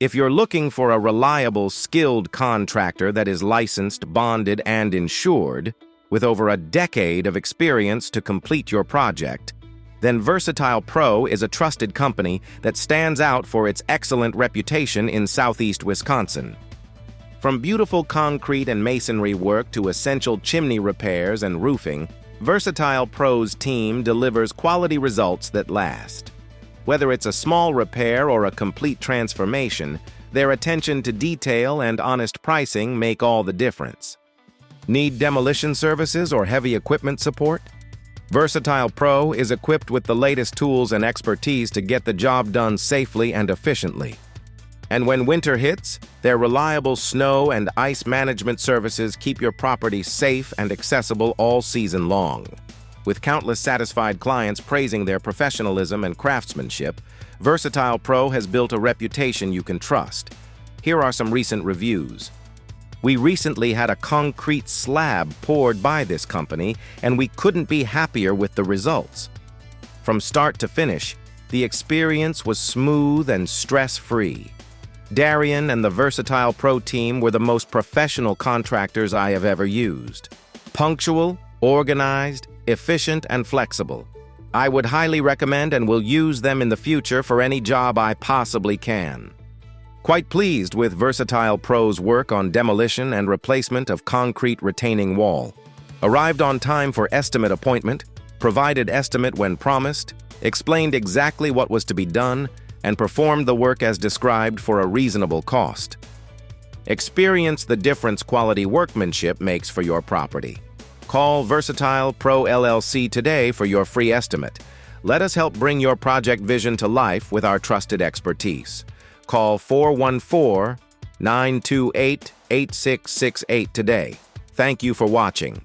If you're looking for a reliable, skilled contractor that is licensed, bonded, and insured, with over a decade of experience to complete your project, then Versatile Pro is a trusted company that stands out for its excellent reputation in Southeast Wisconsin. From beautiful concrete and masonry work to essential chimney repairs and roofing, Versatile Pro's team delivers quality results that last. Whether it's a small repair or a complete transformation, their attention to detail and honest pricing make all the difference. Need demolition services or heavy equipment support? Versatile Pro is equipped with the latest tools and expertise to get the job done safely and efficiently. And when winter hits, their reliable snow and ice management services keep your property safe and accessible all season long. With countless satisfied clients praising their professionalism and craftsmanship, Versatile Pro has built a reputation you can trust. Here are some recent reviews. We recently had a concrete slab poured by this company, and we couldn't be happier with the results. From start to finish, the experience was smooth and stress-free. Darian and the Versatile Pro team were the most professional contractors I have ever used. Punctual, organized, efficient, and flexible. I would highly recommend and will use them in the future for any job I possibly can. Quite pleased with Versatile Pro's work on demolition and replacement of concrete retaining wall. Arrived on time for estimate appointment, provided estimate when promised, explained exactly what was to be done, and performed the work as described for a reasonable cost. Experience the difference quality workmanship makes for your property. Call Versatile Pro LLC today for your free estimate. Let us help bring your project vision to life with our trusted expertise. Call 414-928-8668 today. Thank you for watching.